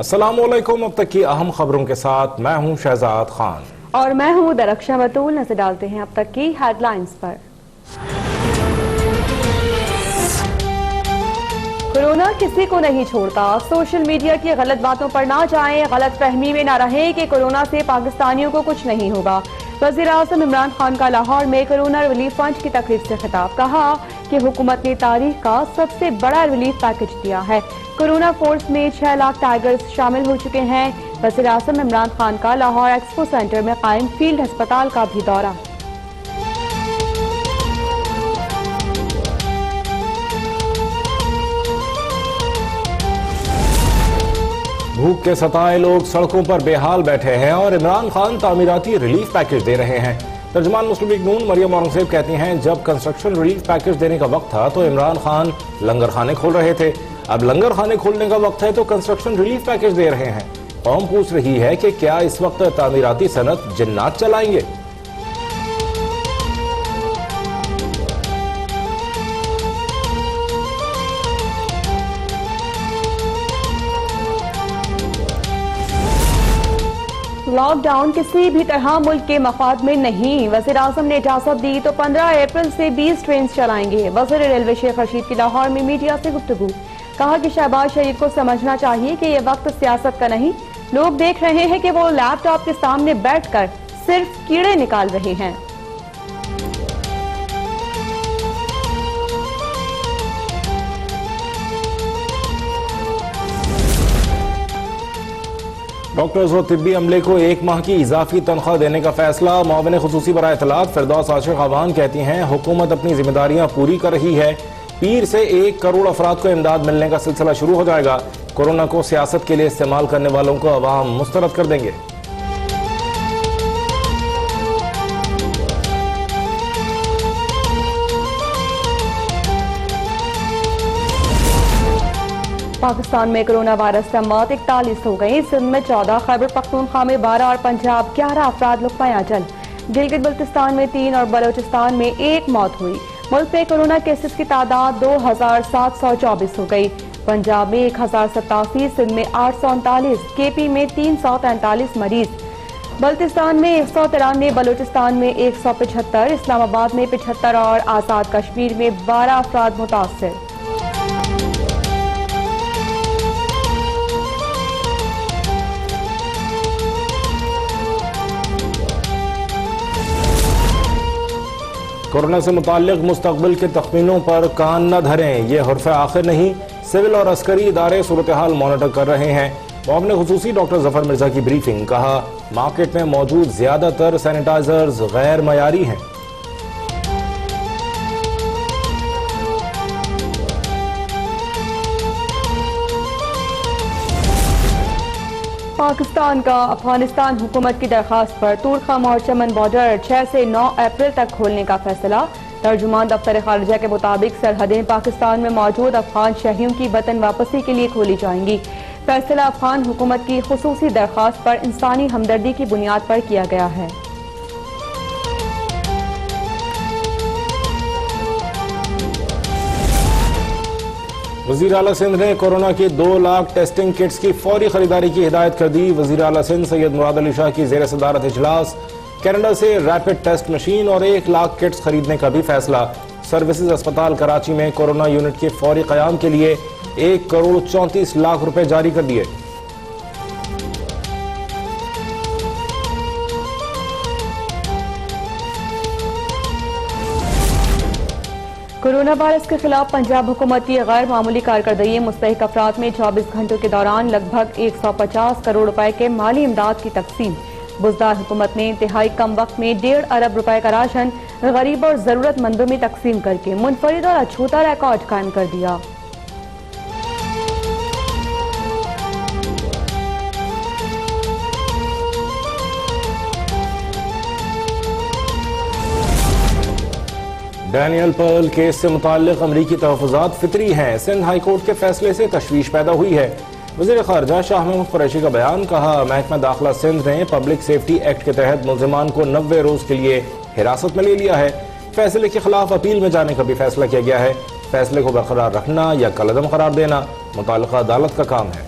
अस्सलामुअलैकुम। अब तक की अहम खबरों के साथ मैं हूं शहजाद खान और मैं हूं दरख्शा बतूल। नजर डालते हैं अब तक की हेडलाइंस पर। कोरोना किसी को नहीं छोड़ता। सोशल मीडिया की गलत बातों पर ना जाएं, गलत फहमी में ना रहें कि कोरोना से पाकिस्तानियों को कुछ नहीं होगा। वज़ीर-ए-आज़म इमरान खान का लाहौर में कोरोना रिलीफ फंड की तकरीब से खिताब। कहा कि हुकूमत ने तारीख का सबसे बड़ा रिलीफ पैकेज दिया है। कोरोना फोर्स में 6 लाख टाइगर्स शामिल हो चुके हैं। वज़ीर-ए-आज़म इमरान खान का लाहौर एक्सपो सेंटर में कायम फील्ड अस्पताल का भी दौरा। भूख के सताए लोग सड़कों पर बेहाल बैठे हैं और इमरान खान तामीराती रिलीफ पैकेज दे रहे हैं। तर्जुमान मुस्लिम लीग नून मरियम औरंगजेब कहती हैं, जब कंस्ट्रक्शन रिलीफ पैकेज देने का वक्त था तो इमरान खान लंगर खाने खोल रहे थे। अब लंगर खाने खोलने का वक्त है तो कंस्ट्रक्शन रिलीफ पैकेज दे रहे हैं। कौम पूछ रही है कि क्या इस वक्त तामीराती सनत जिन्नात चलाएंगे। लॉकडाउन किसी भी तरह मुल्क के मफाद में नहीं। वज़ीर-ए-आज़म ने इजाजत दी तो 15 अप्रैल से 20 ट्रेन चलाएंगे। वज़ीर रेलवे शेख रशीद की लाहौर में मीडिया से गुफ्तगू। कहा कि शहबाज शरीफ को समझना चाहिए कि यह वक्त सियासत का नहीं। लोग देख रहे हैं कि वो लैपटॉप के सामने बैठकर सिर्फ कीड़े निकाल रहे हैं। डॉक्टर्स और तिब्बी अमले को 1 माह की इजाफी तनख्वाह देने का फैसला। मुआविन खुसूसी बराए इत्तलात फिरदौस आशिक अवान कहती हैं, हुकूमत अपनी जिम्मेदारियां पूरी कर रही है। पीर से 1 करोड़ अफराद को इमदाद मिलने का सिलसिला शुरू हो जाएगा। कोरोना को सियासत के लिए इस्तेमाल करने वालों को अवाम मुस्तरद कर देंगे। पाकिस्तान में कोरोना वायरस से मौत 41 हो गई। सिंध में 14, खैबर पख्तूनख्वा में 12 और पंजाब 11 अफराद लुत्फ़ अजल। गिलगित बल्तिस्तान में 3 और बलोचिस्तान में 1 मौत हुई। मुल्क में कोरोना केसेस की तादाद 2724 हो गई। पंजाब में 1087, सिंध में 839, केपी में 343 मरीज, बल्तिस्तान में 193, बलोचिस्तान में 175, इस्लामाबाद में 75 और आजाद कश्मीर में 12 अफराद मुतासर। कोरोना से मुताल्लिक मुस्तकबिल के तख्मीनों पर कान न धरें, ये हर्फ आखिर नहीं। सिविल और अस्करी इदारे सूरत हाल मॉनिटर कर रहे हैं। मुआविन खुसूसी डॉक्टर जफर मिर्जा की ब्रीफिंग। कहा मार्केट में मौजूद ज्यादातर सैनिटाइजर्स गैर मयारी हैं। पाकिस्तान का अफगानिस्तान हुकूमत की दरखास्त पर तुर्कम और चमन बॉर्डर 6 से 9 अप्रैल तक खोलने का फैसला। तर्जुमान दफ्तर खारिजा के मुताबिक सरहदें पाकिस्तान में मौजूद अफगान शहरियों की वतन वापसी के लिए खोली जाएंगी। फैसला अफगान हुकूमत की खुसूसी दरखास्त पर इंसानी हमदर्दी की बुनियाद पर किया गया है। वज़ीर आला सिंध ने कोरोना की 2 लाख टेस्टिंग किट्स की फौरी खरीदारी की हिदायत कर दी। वज़ीर आला सिंध सैयद मुराद अली शाह की ज़ेर सदारत इजलास। कनाडा से रैपिड टेस्ट मशीन और 1 लाख किट्स खरीदने का भी फैसला। सर्विसेज अस्पताल कराची में कोरोना यूनिट के फौरी क़याम के लिए 1 करोड़ 34 लाख रुपए जारी कर दिए। कोरोना वायरस के खिलाफ पंजाब हुकूमत की गैर मामूली कारकर्दगी। मुस्तहिक अफराद में 24 घंटों के दौरान लगभग 150 करोड़ रुपए के माली इमदाद की तकसीम। बुज़दार हुकूमत ने इंतहाई कम वक्त में 1.5 अरब रुपए का राशन गरीब और जरूरतमंदों में तकसीम करके मुनफरिद और अछूता रिकॉर्ड कायम कर दिया। डैनियल पर्ल केस से मुताल्लिक अमरीकी तहफ़्फ़ुज़ात फितरी हैं। सिंध हाई कोर्ट के फैसले से तशवीश पैदा हुई है। वज़ीर ख़ारजा शाह महमूद कुरैशी का बयान। कहा महकमा दाखिला सिंध ने पब्लिक सेफ्टी एक्ट के तहत मुल्ज़िमान को 90 रोज के लिए हिरासत में ले लिया है। फैसले के खिलाफ अपील में जाने का भी फैसला किया गया है। फैसले को बरकरार रखना या कलअदम करार देना मुताल्लिक़ा अदालत का काम है।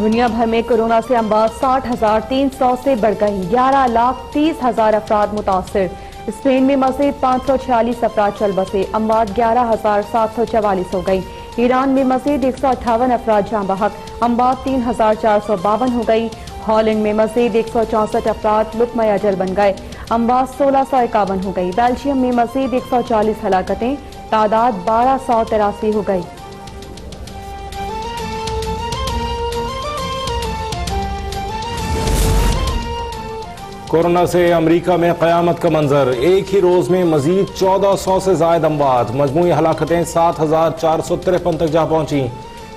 दुनिया भर में कोरोना से अमवात 60,300 से बढ़ गई, 11,30,000 अफराद मुतासिर। स्पेन में मजीद 546 अफराद चल बसे, अमवात 11,744 हो गई। ईरान में मजीद 158 अफराद जाँ बहक, अमवात 3,452 हो गई। हॉलैंड में मजीद 164 अफराद लुत्फ़ अजल बन गए, अमवात 1651 हो गई। बेल्जियम में मजीद 140 हलाकतें, तादाद 1283 हो गई। कोरोना से अमेरिका में कयामत का मंजर, एक ही रोज में मजीद 1400 से ज्यादा अमवात, मजमूई हलाकतें 7,453 तक जा पहुंची।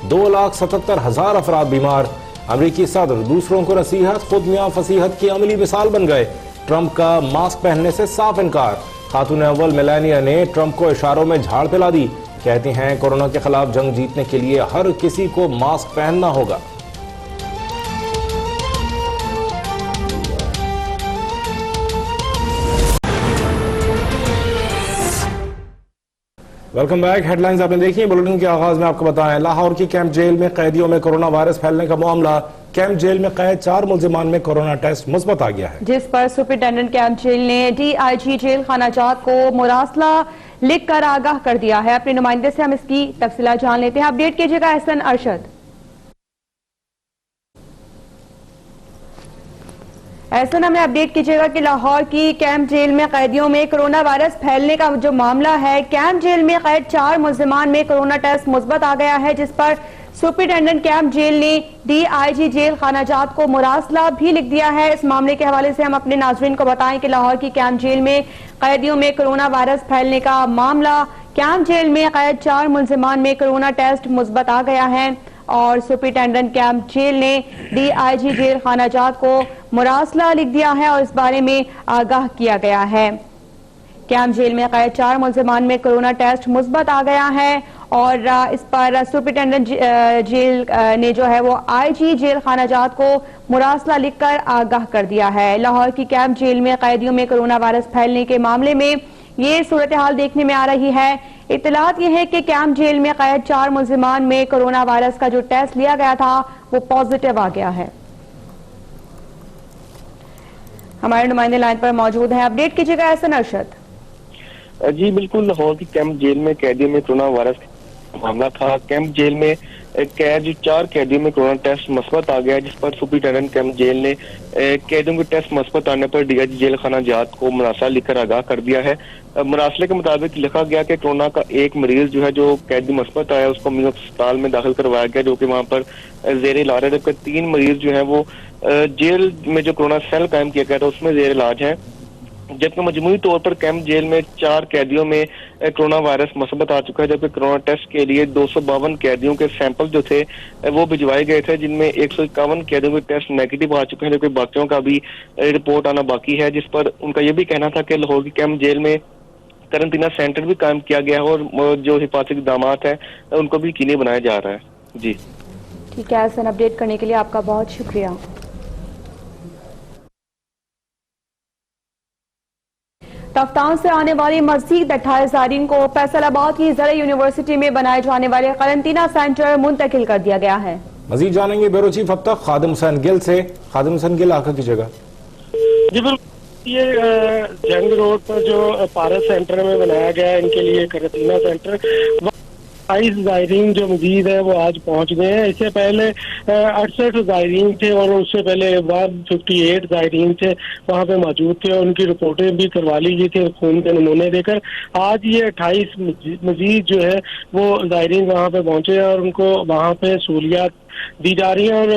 2,77,000 अफराद बीमार। अमरीकी सदर दूसरों को नसीहत, खुद मियां फसीहत की अमली मिसाल बन गए। ट्रंप का मास्क पहनने से साफ इनकार। खातून अव्वल मेलानिया ने ट्रंप को इशारों में झाड़ पिला दी। कहती हैं कोरोना के खिलाफ जंग जीतने के लिए हर किसी को मास्क पहनना होगा। Welcome back. हेडलाइंस आपने देखी। बुलेटिन के आगाज में आपको बताएं, लाहौर की कैंप जेल में कैदियों में कोरोना वायरस फैलने का मामला। कैंप जेल में कैद 4 मुल्जिमान में कोरोना टेस्ट मुस्बत आ गया है, जिस पर सुपरिटेंडेंट कैंप जेल ने DIG जेल खानाजात को मुरासला लिख कर आगाह कर दिया है। अपने नुमाइंदे से हम इसकी तफसीलात जान लेते हैं। अपडेट कीजिएगा एहसन अरशद। ऐसा हमें अपडेट कीजिएगा कि लाहौर की कैंप जेल में कैदियों में कोरोना वायरस फैलने का जो मामला है, कैंप जेल में कैद 4 मुल्जिमान में कोरोना टेस्ट मुस्बत आ गया है, जिस पर सुपरिटेंडेंट कैंप जेल ने DIG जेल खानाजात को मुरासला भी लिख दिया है। इस मामले के हवाले से हम अपने नाजरीन को बताएं कि लाहौर की कैंप जेल में कैदियों में कोरोना वायरस फैलने का मामला, कैंप जेल में कैद 4 मुल्जिमान में कोरोना टेस्ट मुस्बत आ गया है और सुपरिटेंडेंट कैंप जेल ने DIG जेल खानाजात को मुरासला लिख दिया है और इस बारे में आगाह किया गया है। कैंप जेल में कैद 4 मुल्जिमान में कोरोना टेस्ट मुस्बत आ गया है और इस पर सुपरिटेंडेंट जेल ने जो है वो IG जेल खानाजात को मुरासला लिखकर आगाह कर दिया है। लाहौर की कैंप जेल में कैदियों में कोरोना वायरस फैलने के मामले में ये सूरत हाल देखने में आ रही है। इत्तलात यह है कि कैंप जेल में कैद 4 मुल्जिमान में कोरोना वायरस का जो टेस्ट लिया गया था वो पॉजिटिव आ गया है। हमारे नुमाइंदे लाइन पर मौजूद हैं। अपडेट कीजिएगा एहसन अरशद। जी बिल्कुल, लाहौर की कैंप जेल में कैदियों में कोरोना वायरस का मामला था। कैंप जेल में कैद 4 कैदियों में कोरोना टेस्ट मुस्बत आ गया, जिस पर सुपरिटेंडेंट कैंप जेल ने कैदियों के टेस्ट मुस्बत आने पर DIG जेल खानाजात को मुरासला लिखकर आगाह कर दिया है। मुरासले के मुताबिक लिखा गया कि कोरोना का एक मरीज जो है जो कैदी मुस्बत आया उसको मियां अस्पताल में दाखिल करवाया गया, जो कि वहां पर जेर इलाज है, जबकि 3 मरीज जो है वो जेल में जो कोरोना सेल कायम किया गया था उसमें जेर इलाज है। जबकि मजमूई तौर पर कैंप जेल में 4 कैदियों में कोरोना वायरस मुस्बत आ चुका है, जबकि कोरोना टेस्ट के लिए 252 कैदियों के सैंपल जो थे वो भिजवाए गए थे, जिनमें 151 कैदियों के टेस्ट नेगेटिव आ चुके हैं, जबकि बाकियों का भी रिपोर्ट आना बाकी है। जिस पर उनका यह भी कहना था कि लाहौर की कैंप जेल में करंटीना सेंटर भी कायम किया गया है और जो हिफाजती इक़दामात हैं उनको भी यकीनी बनाया जा रहा है। जी ठीक है, एहसन अपडेट करने के लिए आपका बहुत शुक्रिया। तफ्तान से आने वाली मजीद 28 ज़ायरीन को फैसलाबाद की ज़रा यूनिवर्सिटी में बनाए जाने वाले करंटीना सेंटर मुंतकिल कर दिया गया है। मजीद जानेंगे ब्यूरो चीफ अब तक खादिम हुसैन गिल से। खादिम हुसैन गिल, आकर कीजिएगा। जी बिल्कुल, ये जंग रोड पर जो पारस सेंटर में बनाया गया है इनके लिए करंटीना सेंटर, 28 ज़ायरीन जो मजीद है वो आज पहुंच गए हैं। इससे पहले 68 ज़ायरीन थे और उससे पहले 158 ज़ायरीन थे वहाँ पे मौजूद थे और उनकी रिपोर्टें भी करवा ली गई थी खून के नमूने देकर। आज ये 28 मजीद जो है वो ज़ायरीन वहाँ पे पहुंचे हैं और उनको वहाँ पे सहूलियात दी जा रही है और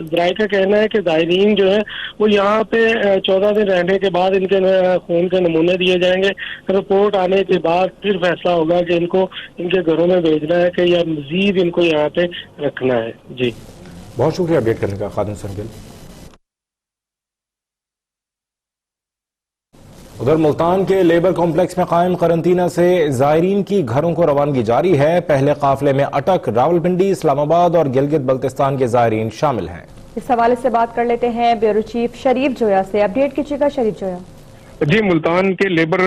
ज़राए का कहना है कि ज़ायरीन जो है वो यहाँ पे 14 दिन रहने के बाद इनके खून के नमूने दिए जाएंगे। रिपोर्ट आने के बाद फिर फैसला होगा कि इनको इनके घरों में भेजना है कि या मजीद इनको यहाँ पे रखना है। जी बहुत शुक्रिया अपडेट करने का खादिम हुसैन गिल। उधर मुल्तान के लेबर कॉम्प्लेक्स में कायम करंटीना से ज़ायरीन की घरों को रवानगी जारी है। पहले काफिले में अटक, रावलपिंडी, इस्लामाबाद और गिलगित बल्तिस्तान के ज़ायरीन शामिल हैं। इस हवाले से बात कर लेते हैं ब्यूरो चीफ शरीफ जोया से। अपडेट कीजिएगा शरीफ जोया। जी, मुल्तान के लेबर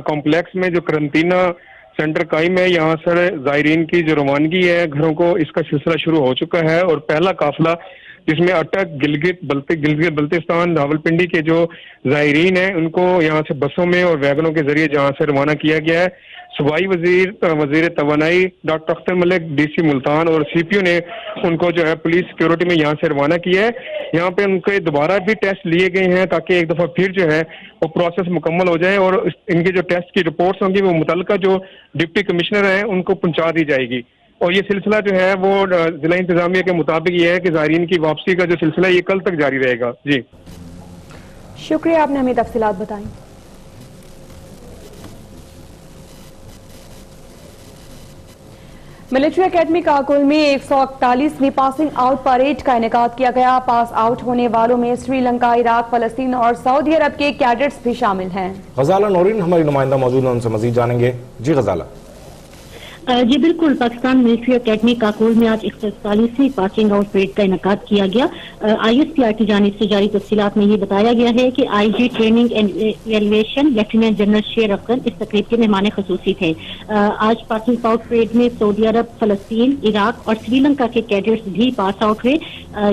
कॉम्प्लेक्स में जो करंटीना सेंटर कायम है, यहाँ सर ज़ायरीन की जो रवानगी है घरों को, इसका सिलसिला शुरू हो चुका है और पहला काफिला जिसमें अटक, गिलगित बल्तिस्तान, रावलपिंडी के जो ज़ायरीन हैं उनको यहाँ से बसों में और वैगनों के जरिए जहाँ से रवाना किया गया है। सूबाई वजीर तवानाई डॉक्टर अख्तर मलिक, DC मुल्तान और CPO ने उनको जो है पुलिस सिक्योरिटी में यहाँ से रवाना किया है। यहाँ पे उनके दोबारा भी टेस्ट लिए गए हैं ताकि एक दफ़ा फिर जो है वो प्रोसेस मुकम्मल हो जाए और इनके जो टेस्ट की रिपोर्ट्स होंगी वो मुतल्लिका जो डिप्टी कमिश्नर हैं उनको पहुँचा दी जाएगी। और ये सिलसिला जो है वो जिला इंतजामिया के मुताबिक ये है कि ज़ायरीन की वापसी का जो सिलसिला ये कल तक जारी रहेगा। जी शुक्रिया, आपने हमें तफसीलात बताई। मिलिट्री एकेडमी काकुल में 141वीं पासिंग आउट परेड का इनेकाद किया गया। पास आउट होने वालों में श्रीलंका, इराक, फलस्तीन और सऊदी अरब के कैडेट्स भी शामिल हैं। गजाला नौरीन हमारी नुमाइंदा मौजूद है, उनसे मजीद जानेंगे। जी गजाला। जी बिल्कुल, पाकिस्तान मिलिट्री एकेडमी काकुल में आज 141वीं पासिंग आउट परेड का इनेकाद किया गया। ISPR की जानिब से जारी तफसीलात में ये बताया गया है कि IG training and elevation lieutenant general शेर अफगन इस तकरीब के मेहमान खसूसी थे। आज पासिंग आउट परेड में सऊदी अरब, फलस्तीन, इराक और श्रीलंका के कैडेट्स भी पास आउट हुए।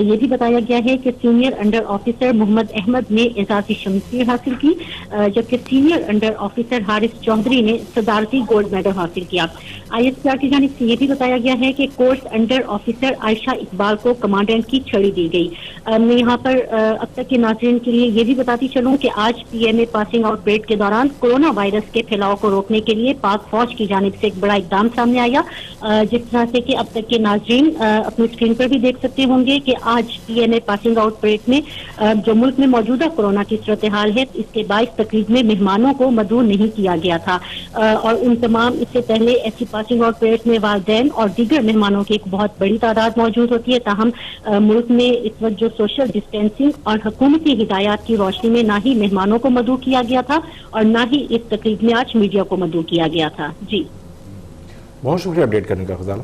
ये भी बताया गया है कि senior under officer Mohammad Ahmed ने एजाजी शमशीर हासिल की, जबकि senior under officer Haris Chaudhary ने सदारती गोल्ड मेडल हासिल किया। ISPR की जानिब से ये भी बताया गया है कि course under officer Ayesha Iqbal को कमांडेंट की छड़ी दी गई। मैं यहाँ पर अब तक के नाज़रीन के लिए ये भी बताती चलूँ कि आज PMA पासिंग आउट परेड के दौरान कोरोना वायरस के फैलाव को रोकने के लिए पाक फौज की जानिब से एक बड़ा इकदाम सामने आया। जिस तरह से कि अब तक के नाज़रीन अपनी स्क्रीन पर भी देख सकते होंगे कि आज PMA पासिंग आउट परेड में जो मुल्क में मौजूदा कोरोना की सूरत हाल है, इसके 22 तकरीब में मेहमानों को मदऊ नहीं किया गया था और उन तमाम इससे पहले ऐसी पासिंग आउट परेड में वालिदैन और दीगर मेहमानों की एक बहुत बड़ी तादाद मौजूद होती है। ताहम मुल्क में इस वक्त जो सोशल डिस्टेंसिंग और हुकूमती हिदायत की रोशनी में ना ही मेहमानों को मदऊ किया गया था और ना ही इस तकरीब में आज मीडिया को मदऊ किया गया था। जी बहुत शुक्रिया अपडेट करने का गजाला।